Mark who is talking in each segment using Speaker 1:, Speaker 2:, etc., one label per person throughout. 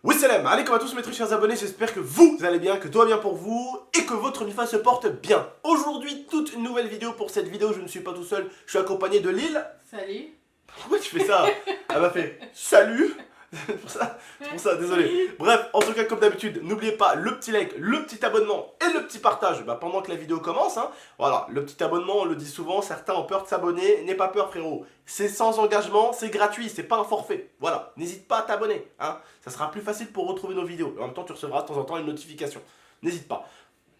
Speaker 1: Oui salam, alaikum à tous mes très chers abonnés, j'espère que vous allez bien, que tout va bien pour vous et que votre Nifa se porte bien. Aujourd'hui, toute une nouvelle vidéo. Pour cette vidéo, je ne suis pas tout seul, je suis accompagné de Lille.
Speaker 2: Salut.
Speaker 1: Pourquoi tu fais ça? Elle m'a fait salut. C'est pour ça, désolé. Bref, en tout cas, comme d'habitude, n'oubliez pas le petit like, le petit abonnement et le petit partage pendant que la vidéo commence. Voilà, le petit abonnement, on le dit souvent, certains ont peur de s'abonner. N'aie pas peur, frérot. C'est sans engagement, c'est gratuit, c'est pas un forfait. Voilà, n'hésite pas à t'abonner. Ça sera plus facile pour retrouver nos vidéos. En même temps, tu recevras de temps en temps une notification. N'hésite pas.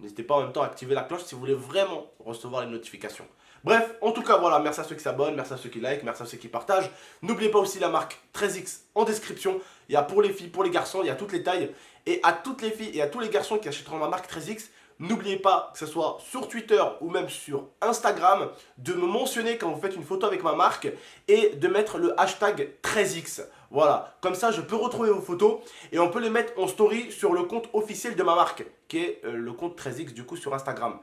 Speaker 1: N'hésitez pas en même temps à activer la cloche si vous voulez vraiment recevoir les notifications. Bref, en tout cas, voilà, merci à ceux qui s'abonnent, merci à ceux qui like, merci à ceux qui partagent. N'oubliez pas aussi la marque 13X en description. Il y a pour les filles, pour les garçons, il y a toutes les tailles. Et à toutes les filles et à tous les garçons qui achèteront ma marque 13X, n'oubliez pas, que ce soit sur Twitter ou même sur Instagram, de me mentionner quand vous faites une photo avec ma marque et de mettre le hashtag 13X. Voilà, comme ça je peux retrouver vos photos et on peut les mettre en story sur le compte officiel de ma marque, qui est le compte 13X du coup sur Instagram.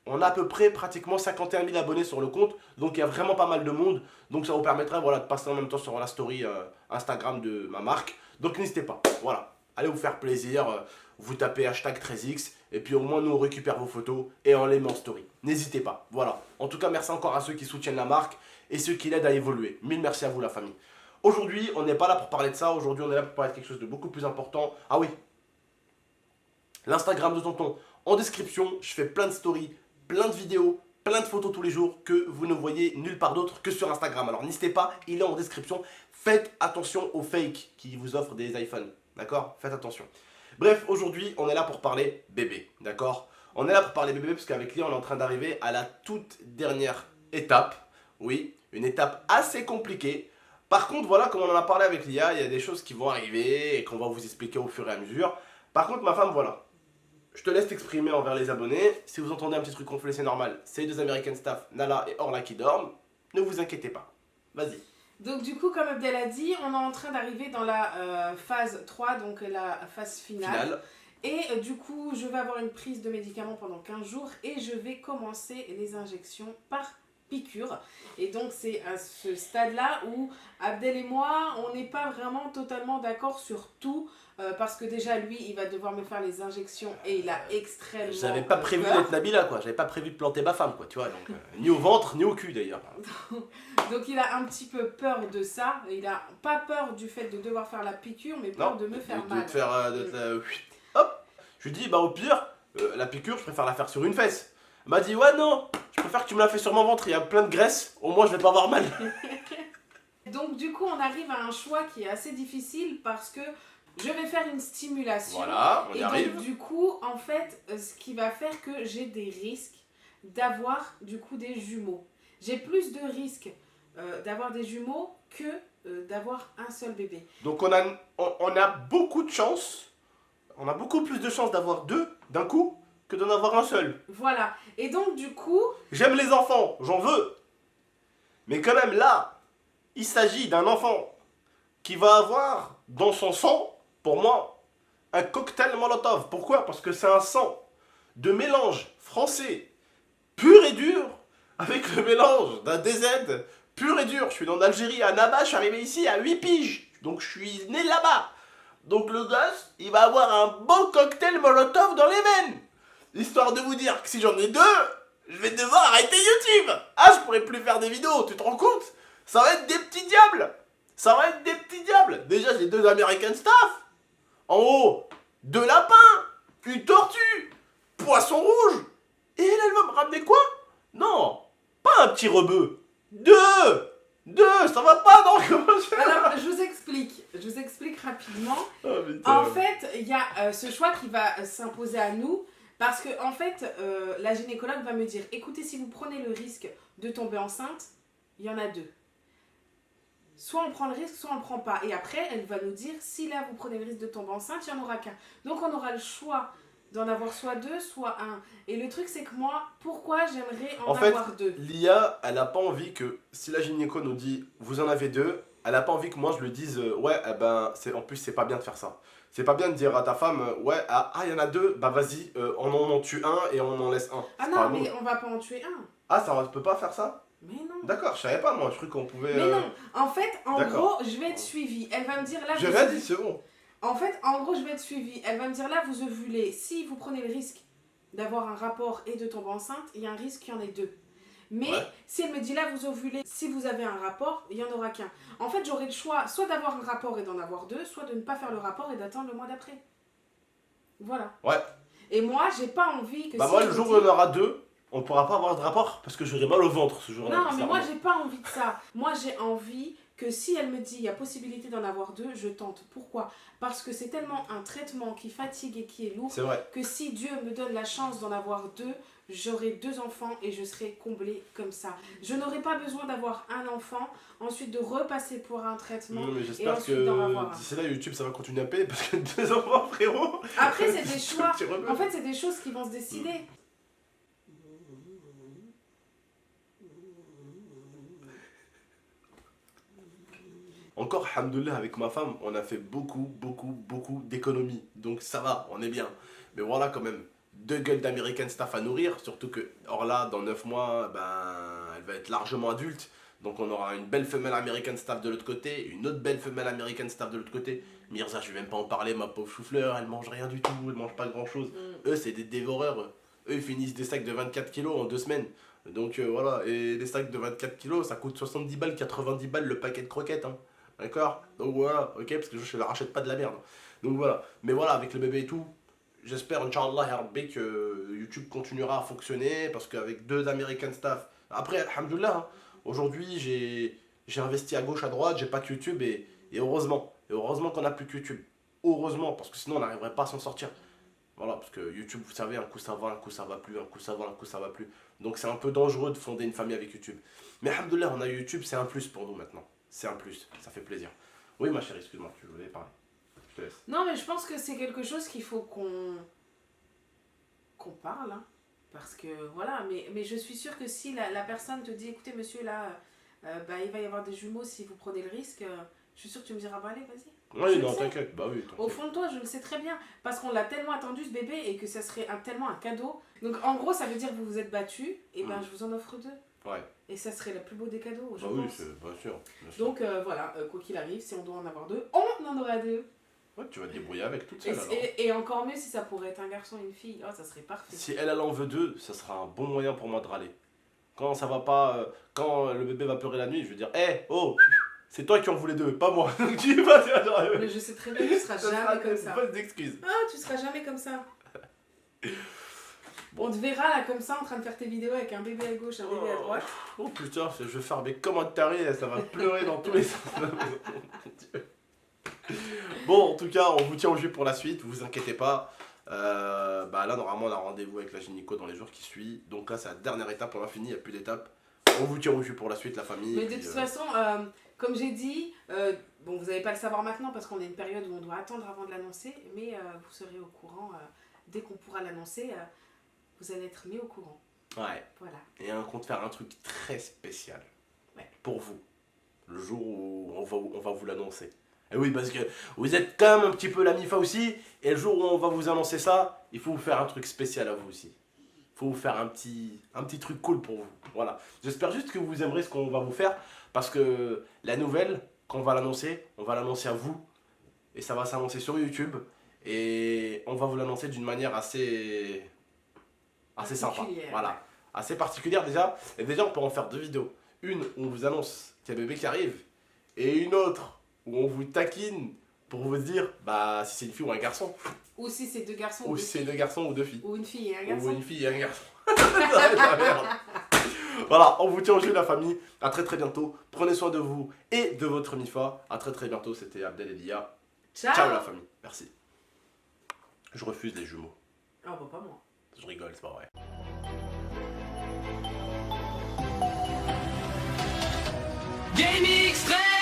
Speaker 1: On a à peu près pratiquement 51 000 abonnés sur le compte, donc il y a vraiment pas mal de monde. Donc ça vous permettra voilà, de passer en même temps sur la story Instagram de ma marque. Donc n'hésitez pas, voilà, allez vous faire plaisir, vous tapez hashtag 13X, et puis au moins nous on récupère vos photos et on les met en story. N'hésitez pas, voilà. En tout cas merci encore à ceux qui soutiennent la marque et ceux qui l'aident à évoluer. Mille merci à vous la famille. Aujourd'hui on n'est pas là pour parler de ça, aujourd'hui on est là pour parler de quelque chose de beaucoup plus important. Ah oui, l'Instagram de Tonton en description, je fais plein de stories, plein de vidéos, plein de photos tous les jours que vous ne voyez nulle part d'autre que sur Instagram. Alors n'hésitez pas, il est en description. Faites attention aux fakes qui vous offrent des iPhones, d'accord? Faites attention. Bref, aujourd'hui, on est là pour parler bébé, d'accord? On est là pour parler bébé parce qu'avec lui, on est en train d'arriver à la toute dernière étape. Oui, une étape assez compliquée. Par contre, voilà, comme on en a parlé avec Lia, il y a des choses qui vont arriver et qu'on va vous expliquer au fur et à mesure. Par contre, ma femme, voilà. Je te laisse t'exprimer envers les abonnés. Si vous entendez un petit truc gonflé, c'est normal. C'est les deux American Staff, Nala et Orla qui dorment. Ne vous inquiétez pas. Vas-y.
Speaker 2: Donc du coup, comme Abdel a dit, on est en train d'arriver dans la phase 3, donc la phase finale. Et du coup, je vais avoir une prise de médicaments pendant 15 jours et je vais commencer les injections par piqûre. Et donc c'est à ce stade-là où Abdel et moi, on n'est pas vraiment totalement d'accord sur tout. Parce que déjà lui il va devoir me faire les injections et il a extrêmement
Speaker 1: J'avais pas prévu
Speaker 2: peur.
Speaker 1: d'être Nabila quoi, j'avais pas prévu de planter ma femme quoi, tu vois, donc ni au ventre ni au cul d'ailleurs.
Speaker 2: Donc il a un petit peu peur de ça, il a pas peur du fait de devoir faire la piqûre mais peur de me faire mal.
Speaker 1: Hop, je lui dis bah au pire, la piqûre je préfère la faire sur une fesse. Elle m'a dit ouais non, je préfère que tu me la fais sur mon ventre, il y a plein de graisse, au moins je vais pas avoir mal.
Speaker 2: Donc du coup on arrive à un choix qui est assez difficile parce que je vais faire une stimulation.
Speaker 1: Voilà, on y arrive.
Speaker 2: Donc du coup, en fait, ce qui va faire que j'ai des risques d'avoir du coup des jumeaux. J'ai plus de risques d'avoir des jumeaux que d'avoir un seul bébé.
Speaker 1: Donc on a beaucoup de chance, on a beaucoup plus de chances d'avoir deux d'un coup que d'en avoir un seul.
Speaker 2: Voilà, et donc du coup...
Speaker 1: J'aime les enfants, j'en veux. Mais quand même là, il s'agit d'un enfant qui va avoir dans son sang, pour moi, un cocktail Molotov. Pourquoi? Parce que c'est un sang de mélange français pur et dur avec le mélange d'un DZ pur et dur. Je suis en Algérie, à Naba, je suis arrivé ici à 8 piges. Donc je suis né là-bas. Donc le gosse, il va avoir un bon cocktail Molotov dans les veines. Histoire de vous dire que si j'en ai deux, je vais devoir arrêter YouTube. Ah, je pourrais plus faire des vidéos, tu te rends compte? Ça va être des petits diables. Ça va être des petits diables. Déjà, j'ai deux American Staff. En haut, deux lapins, une tortue, poisson rouge. Et elle va me ramener quoi? Non, pas un petit rebeu. Deux, ça va pas, non? Comment je fais?
Speaker 2: Alors, je vous explique rapidement.
Speaker 1: Oh,
Speaker 2: En fait, il y a ce choix qui va s'imposer à nous. Parce que, en fait, la gynécologue va me dire, écoutez, si vous prenez le risque de tomber enceinte, il y en a deux. Soit on prend le risque, soit on ne le prend pas. Et après, elle va nous dire, si là, vous prenez le risque de tomber enceinte, il n'y en aura qu'un. Donc, on aura le choix d'en avoir soit deux, soit un. Et le truc, c'est que moi, pourquoi j'aimerais en avoir deux?
Speaker 1: L'IA, elle n'a pas envie que, si la gynéco nous dit, vous en avez deux, elle n'a pas envie que moi je lui dise, ouais, eh ben, en plus, c'est pas bien de faire ça. C'est pas bien de dire à ta femme, ouais, il y en a deux, bah vas-y, on en tue un et on en laisse un.
Speaker 2: Ah non, mais on va pas en tuer un.
Speaker 1: Ah, ça ne peut pas faire ça?
Speaker 2: Mais non.
Speaker 1: D'accord, je savais pas, moi, je crois qu'on pouvait...
Speaker 2: Mais non, en fait, en gros, je vais être suivie. Elle va me dire là...
Speaker 1: J'ai rien dit, c'est bon.
Speaker 2: En fait, en gros, je vais être suivie. Elle va me dire là, vous ovulez. Si vous prenez le risque d'avoir un rapport et de tomber enceinte, il y a un risque qu'il y en ait 2. Mais si elle me dit là, vous ovulez, si vous avez un rapport, il n'y en aura qu'un. En fait, j'aurai le choix soit d'avoir un rapport et d'en avoir 2, soit de ne pas faire le rapport et d'attendre le mois d'après. Voilà.
Speaker 1: Ouais.
Speaker 2: Et moi, j'ai pas envie que...
Speaker 1: Bah moi, le jour où il y en aura 2, on pourra pas avoir de rapport parce que j'aurai mal au ventre ce jour-là.
Speaker 2: Non, mais moi, j'ai pas envie de ça. Moi, j'ai envie que si elle me dit il y a possibilité d'en avoir 2, je tente. Pourquoi? Parce que c'est tellement un traitement qui fatigue et qui est lourd que si Dieu me donne la chance d'en avoir 2, j'aurai 2 enfants et je serai comblée comme ça. Je n'aurai pas besoin d'avoir un enfant, ensuite de repasser pour un traitement.
Speaker 1: Non, mais
Speaker 2: et
Speaker 1: j'espère
Speaker 2: ensuite d'en avoir
Speaker 1: que d'ici là, YouTube ça va continuer à payer parce que 2 enfants, frérot.
Speaker 2: Après, c'est des choix. En fait, c'est des choses qui vont se décider.
Speaker 1: Encore, alhamdoulilah, avec ma femme, on a fait beaucoup d'économies. Donc ça va, on est bien. Mais voilà quand même, 2 gueules d'American Staff à nourrir. Surtout que, or là, dans 9 mois, elle va être largement adulte. Donc on aura une belle femelle American Staff de l'autre côté, une autre belle femelle American Staff de l'autre côté. Mirza, je vais même pas en parler, ma pauvre chou-fleur, elle mange rien du tout, elle mange pas grand chose. Eux, c'est des dévoreurs. Eux, ils finissent des sacs de 24 kilos en 2 semaines. Donc voilà, et les sacs de 24 kilos, ça coûte 70 balles, 90 balles le paquet de croquettes. Hein. D'accord? Donc voilà, ok, parce que je ne leur achète pas de la merde. Donc voilà, mais voilà, avec le bébé et tout, j'espère, Inch'Allah, ya Rabbi, que YouTube continuera à fonctionner, parce qu'avec 2 American Staff, après, alhamdoulilah, hein, aujourd'hui, j'ai investi à gauche, à droite, j'ai pas que YouTube, et heureusement qu'on n'a plus que YouTube. Heureusement, parce que sinon on n'arriverait pas à s'en sortir. Voilà, parce que YouTube, vous savez, un coup ça va, un coup ça va plus, un coup ça va, un coup ça va plus. Donc c'est un peu dangereux de fonder une famille avec YouTube. Mais alhamdoulilah, on a YouTube, c'est un plus pour nous maintenant. C'est un plus, ça fait plaisir. Oui ma chérie, excuse-moi, tu voulais parler. Je te laisse.
Speaker 2: Non mais je pense que c'est quelque chose qu'il faut qu'on parle. Hein. Parce que voilà, mais je suis sûre que si la personne te dit, écoutez monsieur, là, il va y avoir des jumeaux si vous prenez le risque, je suis sûre que tu me diras, bah allez, vas-y.
Speaker 1: Oui, non, t'inquiète, bah oui. T'inquiète.
Speaker 2: Au fond de toi, je le sais très bien, parce qu'on l'a tellement attendu ce bébé et que ça serait tellement un cadeau. Donc en gros, ça veut dire que vous vous êtes battus, et ben je vous en offre 2.
Speaker 1: Ouais.
Speaker 2: Et ça serait le plus beau des cadeaux, je
Speaker 1: pense. Oui, c'est bien sûr.
Speaker 2: Donc voilà, quoi qu'il arrive, si on doit en avoir 2, on en aura 2.
Speaker 1: Ouais, tu vas te débrouiller avec toute seule alors.
Speaker 2: Et encore mieux si ça pourrait être un garçon et une fille, oh, ça serait parfait.
Speaker 1: Si elle en veut 2, ça sera un bon moyen pour moi de râler. Quand ça va pas, quand le bébé va pleurer la nuit, je vais dire, oh, c'est toi qui en voulais 2, pas moi. Donc tu vas dire genre.
Speaker 2: Mais je sais très bien que tu seras jamais comme ça.
Speaker 1: Pas d'excuses.
Speaker 2: Ah, tu seras jamais comme ça. On te verra là comme ça en train de faire tes vidéos avec un bébé à gauche, un bébé à droite.
Speaker 1: Oh putain, je vais faire mes commentaires, ça va pleurer dans tous les sens. Bon, en tout cas, on vous tient au jus pour la suite, vous inquiétez pas. Là, normalement, on a rendez-vous avec la gynéco dans les jours qui suivent. Donc là, c'est la dernière étape, on a fini, il n'y a plus d'étape. On vous tient au jus pour la suite, la famille.
Speaker 2: Mais de toute façon, comme j'ai dit, bon, vous n'allez pas le savoir maintenant parce qu'on est une période où on doit attendre avant de l'annoncer, mais vous serez au courant dès qu'on pourra l'annoncer. Vous allez être mis au courant.
Speaker 1: Ouais.
Speaker 2: Voilà.
Speaker 1: Et on compte faire un truc très spécial. Ouais. Pour vous. Le jour où on va vous l'annoncer. Et oui, parce que vous êtes quand même un petit peu la MIFA aussi. Et le jour où on va vous annoncer ça, il faut vous faire un truc spécial à vous aussi. Il faut vous faire un petit truc cool pour vous. Voilà. J'espère juste que vous aimerez ce qu'on va vous faire. Parce que la nouvelle, quand on va l'annoncer à vous. Et ça va s'annoncer sur YouTube. Et on va vous l'annoncer d'une manière assez sympa, voilà, assez particulière déjà. Et déjà on peut en faire 2 vidéos. Une où on vous annonce qu'il y a bébé qui arrive, et une autre où on vous taquine pour vous dire si c'est une fille ou un garçon.
Speaker 2: Ou si c'est 2 garçons
Speaker 1: ou si c'est 2 garçons ou 2 filles.
Speaker 2: Ou une fille et un garçon.
Speaker 1: Ou une fille et un garçon. Voilà, on vous tient au jeu la famille. À très très bientôt. Prenez soin de vous et de votre MIFA. À très très bientôt. C'était Abdel et Lia. Ciao la famille. Merci. Je refuse les jumeaux.
Speaker 2: Ah bah pas moi.
Speaker 1: Je rigole, c'est pas vrai.
Speaker 3: Gaming Extrême.